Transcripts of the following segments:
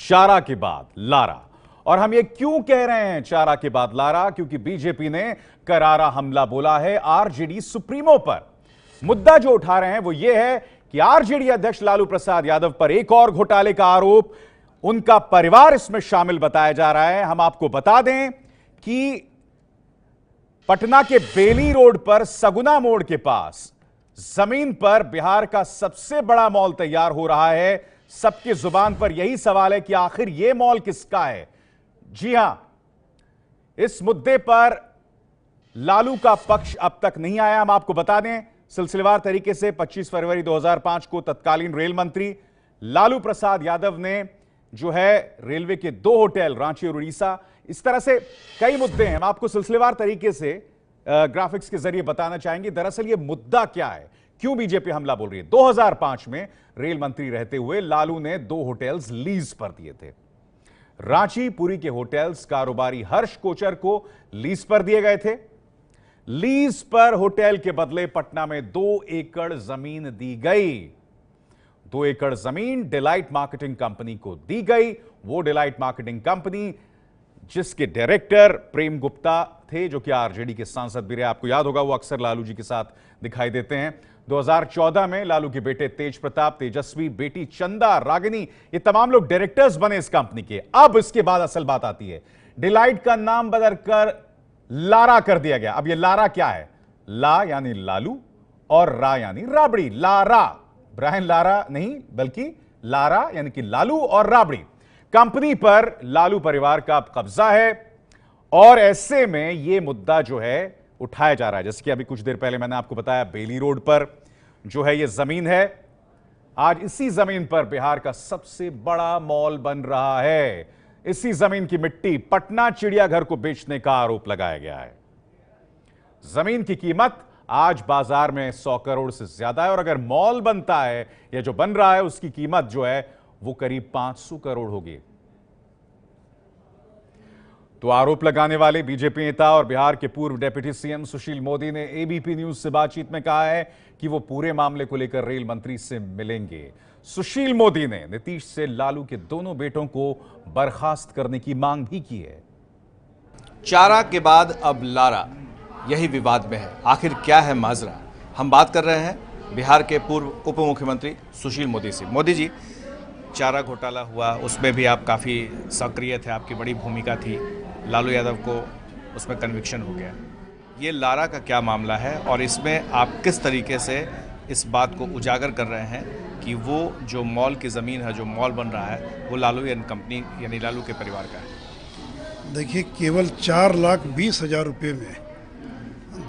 चारा के बाद लारा। और हम ये क्यों कह रहे हैं चारा के बाद लारा? क्योंकि बीजेपी ने करारा हमला बोला है आरजेडी सुप्रीमो पर। मुद्दा जो उठा रहे हैं वो ये है कि आरजेडी अध्यक्ष लालू प्रसाद यादव पर एक और घोटाले का आरोप, उनका परिवार इसमें शामिल बताया जा रहा है। हम आपको बता दें कि पटना के बेली रोड पर सगुना मोड़ के पास जमीन पर बिहार का सबसे बड़ा मॉल तैयार हो रहा है। सबकी जुबान पर यही सवाल है कि आखिर यह मॉल किसका है? जी हां, इस मुद्दे पर लालू का पक्ष अब तक नहीं आया। हम आपको बता दें, सिलसिलेवार तरीके से 25 फरवरी 2005 को तत्कालीन रेल मंत्री लालू प्रसाद यादव ने जो है रेलवे के 2 होटल रांची और उड़ीसा, इस तरह से कई मुद्दे हैं। हम आपको सिलसिलेवार तरीके से ग्राफिक्स के जरिए बताना चाहेंगे दरअसल यह मुद्दा क्या है, क्यों बीजेपी हमला बोल रही है। 2005 में रेल मंत्री रहते हुए लालू ने 2 होटल्स लीज पर दिए थे। रांची पुरी के होटल्स कारोबारी हर्ष कोचर को लीज पर दिए गए थे। लीज पर होटल के बदले पटना में 2 एकड़ जमीन दी गई। 2 एकड़ जमीन डिलाइट मार्केटिंग कंपनी को दी गई। वो डिलाइट मार्केटिंग कंपनी जिसके डायरेक्टर प्रेम गुप्ता थे, जो कि आरजेडी के सांसद भी रहे। आपको याद होगा वो अक्सर लालू जी के साथ दिखाई देते हैं। 2014 में लालू के बेटे तेज प्रताप, तेजस्वी, बेटी चंदा, रागिनी, ये तमाम लोग डायरेक्टर्स बने इस कंपनी के। अब इसके बाद असल बात आती है, डिलाइट का नाम बदलकर लारा कर दिया गया। अब ये लारा क्या है? ला यानी लालू और रा यानी राबड़ी। लारा, ब्रायन लारा नहीं बल्कि लारा यानी कि लालू और राबड़ी। कंपनी पर लालू परिवार का कब्जा है और ऐसे में यह मुद्दा जो है उठाया जा रहा है। जैसे कि अभी कुछ देर पहले मैंने आपको बताया, बेली रोड पर जो है यह जमीन है। आज इसी जमीन पर बिहार का सबसे बड़ा मॉल बन रहा है। इसी जमीन की मिट्टी पटना चिड़ियाघर को बेचने का आरोप लगाया गया है। जमीन की कीमत आज बाजार में 100 करोड़ से ज्यादा है और अगर मॉल बनता है या जो बन रहा है उसकी कीमत जो है वो करीब 500 करोड़ होगी। तो आरोप लगाने वाले बीजेपी नेता और बिहार के पूर्व डिप्टी सीएम सुशील मोदी ने एबीपी न्यूज से बातचीत में कहा है कि वो पूरे मामले को लेकर रेल मंत्री से मिलेंगे। सुशील मोदी ने नीतीश से लालू के दोनों बेटों को बर्खास्त करने की मांग भी की है। चारा के बाद अब लारा, यही विवाद में है। आखिर क्या है माजरा? हम बात कर रहे हैं बिहार के पूर्व उप मुख्यमंत्री सुशील मोदी से। मोदी जी, चारा घोटाला हुआ, उसमें भी आप काफ़ी सक्रिय थे, आपकी बड़ी भूमिका थी। लालू यादव को उसमें कन्विक्शन हो गया। ये लारा का क्या मामला है और इसमें आप किस तरीके से इस बात को उजागर कर रहे हैं कि वो जो मॉल की ज़मीन है, जो मॉल बन रहा है, वो लालू एंड कंपनी यानी लालू के परिवार का है? देखिए, केवल 4,20,000 रुपये में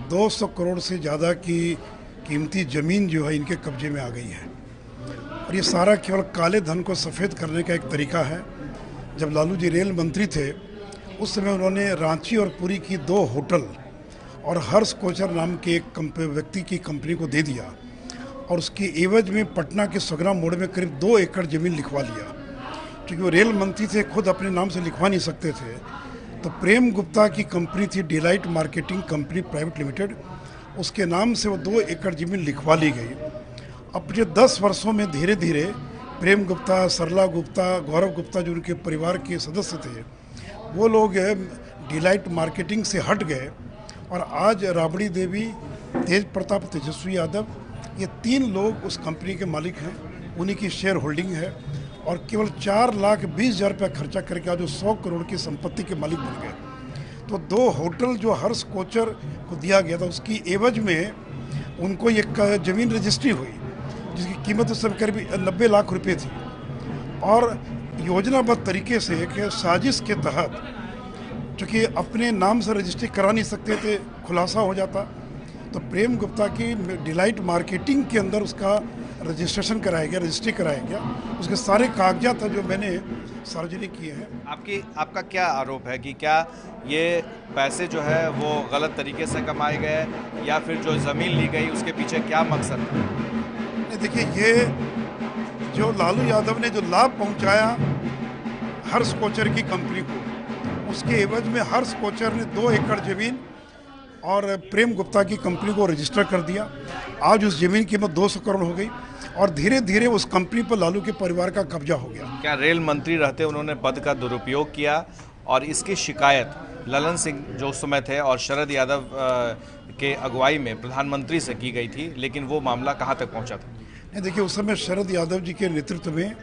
200 करोड़ से ज़्यादा की कीमती ज़मीन जो है इनके कब्जे में आ गई है। और ये सारा केवल काले धन को सफ़ेद करने का एक तरीका है। जब लालू जी रेल मंत्री थे उस समय उन्होंने रांची और पुरी की 2 होटल और हर्ष कोचर नाम के एक व्यक्ति की कंपनी को दे दिया और उसके एवज में पटना के सगरा मोड़ में करीब 2 एकड़ ज़मीन लिखवा लिया। क्योंकि वो रेल मंत्री थे, खुद अपने नाम से लिखवा नहीं सकते थे, तो प्रेम गुप्ता की कंपनी थी delight marketing company private limited, उसके नाम से वो 2 एकड़ ज़मीन लिखवा ली गई। अब पिछले 10 वर्षों में धीरे धीरे प्रेम गुप्ता, सरला गुप्ता, गौरव गुप्ता जो उनके परिवार के सदस्य थे, वो लोग डिलाइट मार्केटिंग से हट गए और आज राबड़ी देवी, तेज प्रताप, तेजस्वी यादव, ये 3 लोग उस कंपनी के मालिक हैं। उन्हीं की शेयर होल्डिंग है और केवल 4,20,000 रुपया खर्चा करके आज जो 100 करोड़ की संपत्ति के मालिक बन गए। तो 2 होटल जो हर्ष कोचर को दिया गया था उसकी एवज में उनको एक ज़मीन रजिस्ट्री हुई जिसकी कीमत उस समय करीब 90 लाख रुपए थी। और योजनाबद्ध तरीके से एक साजिश के तहत, चूँकि अपने नाम से रजिस्ट्री करा नहीं सकते थे, खुलासा हो जाता, तो प्रेम गुप्ता की डिलाइट मार्केटिंग के अंदर उसका रजिस्ट्रेशन कराया गया, रजिस्ट्री कराया गया। उसके सारे कागजात जो मैंने सार्वजनिक किए हैं। आपका क्या आरोप है कि क्या ये पैसे जो है वो गलत तरीके से कमाए गए या फिर जो ज़मीन ली गई उसके पीछे क्या मकसद है? देखिए, ये जो लालू यादव ने जो लाभ पहुंचाया हर्ष कोचर की कंपनी को, उसके एवज में हर्ष कोचर ने 2 एकड़ ज़मीन और प्रेम गुप्ता की कंपनी को रजिस्टर कर दिया। आज उस ज़मीन की कीमत 200 करोड़ हो गई और धीरे धीरे उस कंपनी पर लालू के परिवार का कब्जा हो गया। क्या रेल मंत्री रहते उन्होंने पद का दुरुपयोग किया और इसकी शिकायत ललन सिंह जो उस समय थे और शरद यादव के अगुवाई में प्रधानमंत्री से की गई थी, लेकिन वो मामला कहाँ तक पहुँचा था? नहीं, देखिए उस समय शरद यादव जी के नेतृत्व में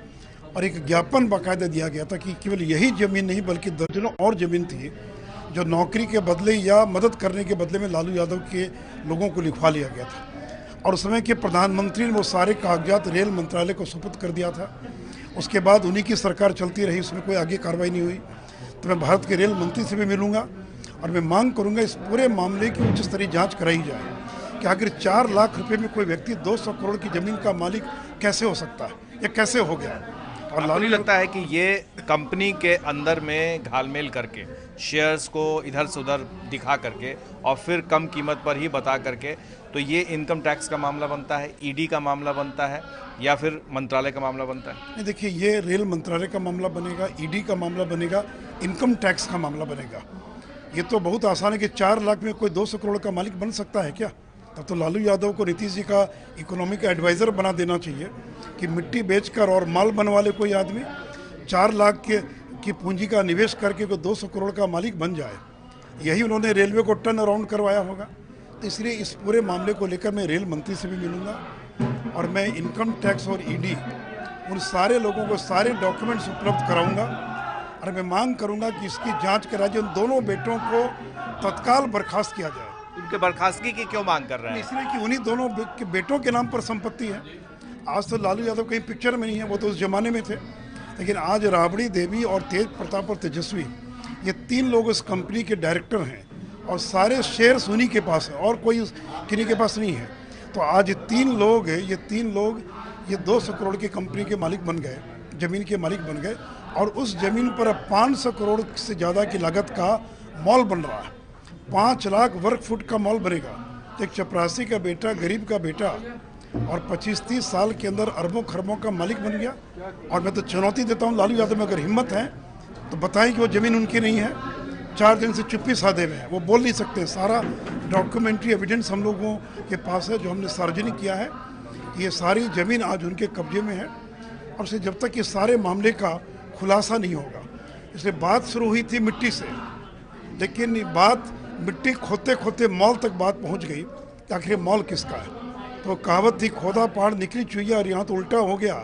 और एक ज्ञापन बाकायदा दिया गया था कि केवल यही जमीन नहीं बल्कि दर्जनों और जमीन थी जो नौकरी के बदले या मदद करने के बदले में लालू यादव के लोगों को लिखवा लिया गया था। और उस समय के प्रधानमंत्री ने वो सारे कागजात रेल मंत्रालय को सुपुर्द कर दिया था। उसके बाद उन्हीं की सरकार चलती रही, उसमें कोई आगे कार्रवाई नहीं हुई। तो मैं भारत के रेल मंत्री से भी मिलूंगा और मैं मांग करूंगा इस पूरे मामले की उच्च स्तरीय जाँच कराई जाए कि आखिर 4 लाख रुपए में कोई व्यक्ति 200 करोड़ की जमीन का मालिक कैसे हो सकता है, या कैसे हो गया। और लालू लगता है कि ये कंपनी के अंदर में घालमेल करके शेयर्स को इधर से उधर दिखा करके और फिर कम कीमत पर ही बता करके, तो ये इनकम टैक्स का मामला बनता है, ईडी का मामला बनता है या फिर मंत्रालय का मामला बनता है? नहीं, देखिए ये रेल मंत्रालय का मामला बनेगा, ईडी का मामला बनेगा, इनकम टैक्स का मामला बनेगा। ये तो बहुत आसान है कि 4 लाख में कोई 200 करोड़ का मालिक बन सकता है क्या? तब तो लालू यादव को नीतीश जी का इकोनॉमिक एडवाइज़र बना देना चाहिए कि मिट्टी बेचकर और माल बनवा ले कोई आदमी, 4 लाख की पूंजी का निवेश करके कोई 200 करोड़ का मालिक बन जाए। यही उन्होंने रेलवे को टर्न अराउंड करवाया होगा। तो इसलिए इस पूरे मामले को लेकर मैं रेल मंत्री से भी मिलूंगा और मैं इनकम टैक्स और ईडी उन सारे लोगों को सारे डॉक्यूमेंट्स उपलब्ध कराऊंगा और मैं मांग करूंगा कि इसकी जाँच कराई जाए, उन दोनों बेटों को तत्काल बर्खास्त किया जाए। उनके बर्खास्तगी की क्यों मांग कर रहे हैं? इसलिए कि उन्हीं दोनों के बेटों के नाम पर संपत्ति है। आज तो लालू यादव कहीं पिक्चर में नहीं है, वो तो उस जमाने में थे, लेकिन आज राबड़ी देवी और तेज प्रताप और तेजस्वी ये 3 लोग इस कंपनी के डायरेक्टर हैं और सारे शेयर्स उन्हीं के पास है और कोई किन्हीं के पास नहीं है। तो आज ये 3 लोग ये 200 करोड़ की कंपनी के मालिक बन गए, जमीन के मालिक बन गए और उस जमीन पर अब 500 करोड़ से ज़्यादा की लागत का मॉल बन रहा है। 5 लाख वर्ग फुट का मॉल बनेगा। एक चपरासी का बेटा, गरीब का बेटा और 25-30 साल के अंदर अरबों खरबों का मालिक बन गया। और मैं तो चुनौती देता हूँ लालू यादव में अगर हिम्मत है तो बताएं कि वो ज़मीन उनकी नहीं है। 4 दिन से चुप्पी साधे हुए हैं, वो बोल नहीं सकते। सारा डॉक्यूमेंट्री एविडेंस हम लोगों के पास है जो हमने सार्वजनिक किया है। ये सारी ज़मीन आज उनके कब्जे में है और से जब तक ये सारे मामले का खुलासा नहीं होगा, इसलिए बात शुरू हुई थी मिट्टी से, लेकिन ये बात मिट्टी खोदते खोदते मॉल तक बात पहुंच गई कि आखिर मॉल किसका है। तो कहावत थी खोदा पहाड़ निकली चुईया, और यहाँ तो उल्टा हो गया,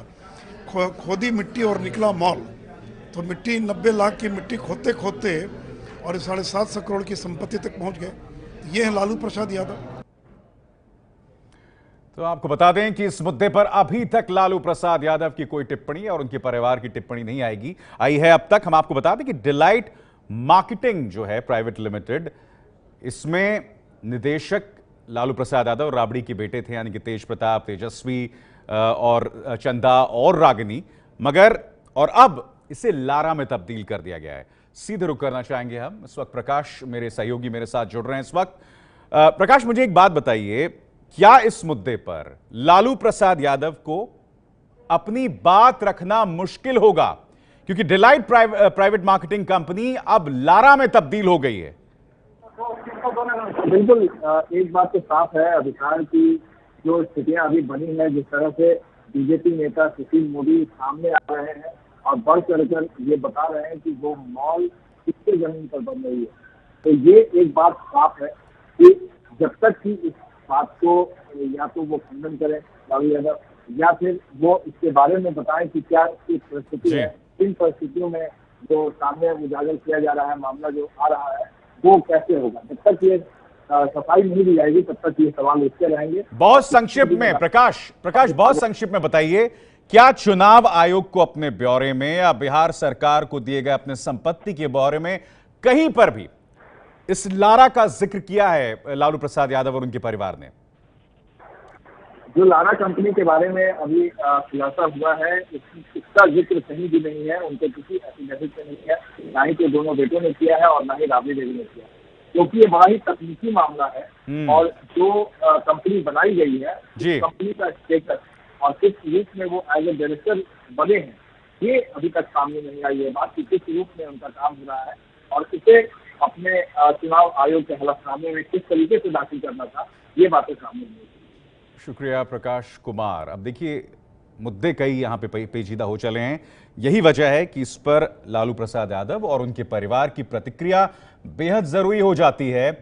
खोदी मिट्टी और निकला मॉल। तो मिट्टी 90 लाख की मिट्टी खोदते खोदते और 750 करोड़ की संपत्ति तक पहुंच गए। ये है लालू प्रसाद यादव। तो आपको बता दें कि इस मुद्दे पर अभी तक लालू प्रसाद यादव की कोई टिप्पणी और उनके परिवार की टिप्पणी नहीं आई है अब तक। हम आपको बता दें कि डिलाइट मार्केटिंग जो है प्राइवेट लिमिटेड, इसमें निदेशक लालू प्रसाद यादव राबड़ी के बेटे थे, यानी कि तेज प्रताप, तेजस्वी और चंदा और रागिनी, मगर और अब इसे लारा में तब्दील कर दिया गया है। सीधे रुख करना चाहेंगे हम। इस वक्त प्रकाश मेरे सहयोगी मेरे साथ जुड़ रहे हैं इस वक्त। प्रकाश, मुझे एक बात बताइए, क्या इस मुद्दे पर लालू प्रसाद यादव को अपनी बात रखना मुश्किल होगा, क्योंकि डिलाइट प्राइवेट मार्केटिंग कंपनी अब लारा में तब्दील हो गई है? बिल्कुल, एक बात तो साफ है अधिकार की जो स्थितियां अभी बनी है, जिस तरह से बीजेपी नेता सुशील मोदी सामने आ रहे हैं और बढ़ चढ़कर ये बता रहे हैं कि वो मॉल किसके जमीन पर बन रही है, तो ये एक बात साफ है कि जब तक कि इस बात को या तो वो खंडन करें लालू यादव, या फिर वो इसके बारे में बताएं कि क्या इसकी परिस्थिति है, किन परिस्थितियों में जो सामने उजागर किया जा रहा है, मामला जो आ रहा है वो कैसे होगा, जब तक ये सफाई नहीं दी जाएगी तब तक ये सवाल उठते रहेंगे। बहुत संक्षिप्त में प्रकाश बहुत संक्षिप्त में बताइए, क्या चुनाव आयोग को अपने ब्यौरे में या बिहार सरकार को दिए गए अपने संपत्ति के ब्यौरे में कहीं पर भी इस लारा का जिक्र किया है लालू प्रसाद यादव और उनके परिवार ने? जो लारा कंपनी के बारे में अभी खुलासा हुआ है, इसका जिक्र कहीं भी नहीं है, उनके किसी एफिडेविट में नहीं है, ना ही तो दोनों बेटों ने किया है और ना ही राबड़ी देवी ने किया, क्योंकि ये बड़ा ही तकनीकी मामला है। और जो कंपनी बनाई गई है, कंपनी का स्टेटस और किस रूप में वो एज ए डायरेक्टर बने हैं, ये अभी तक सामने नहीं आई है बात कि किस रूप में उनका काम हो रहा है और इसे अपने चुनाव आयोग के हलफनामे में किस तरीके से दाखिल करना था, ये बातें सामने नहीं। शुक्रिया प्रकाश कुमार। अब देखिए, मुद्दे कई यहां पे पेचीदा हो चले हैं। यही वजह है कि इस पर लालू प्रसाद यादव और उनके परिवार की प्रतिक्रिया बेहद जरूरी हो जाती है,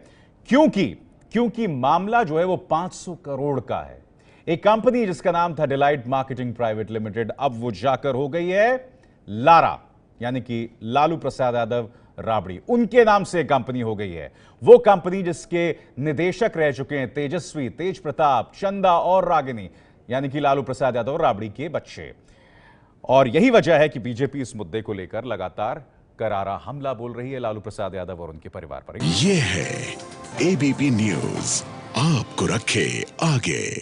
क्योंकि मामला जो है वो 500 करोड़ का है। एक कंपनी जिसका नाम था डिलाइट मार्केटिंग प्राइवेट लिमिटेड, अब वो जाकर हो गई है लारा, यानी कि लालू प्रसाद यादव राबड़ी, उनके नाम से कंपनी हो गई है। वो कंपनी जिसके निदेशक रह चुके हैं तेजस्वी, तेज प्रताप, चंदा और रागिनी, यानी कि लालू प्रसाद यादव राबड़ी के बच्चे। और यही वजह है कि बीजेपी इस मुद्दे को लेकर लगातार करारा हमला बोल रही है लालू प्रसाद यादव और उनके परिवार पर। ये है एबीपी न्यूज़, आपको रखे आगे।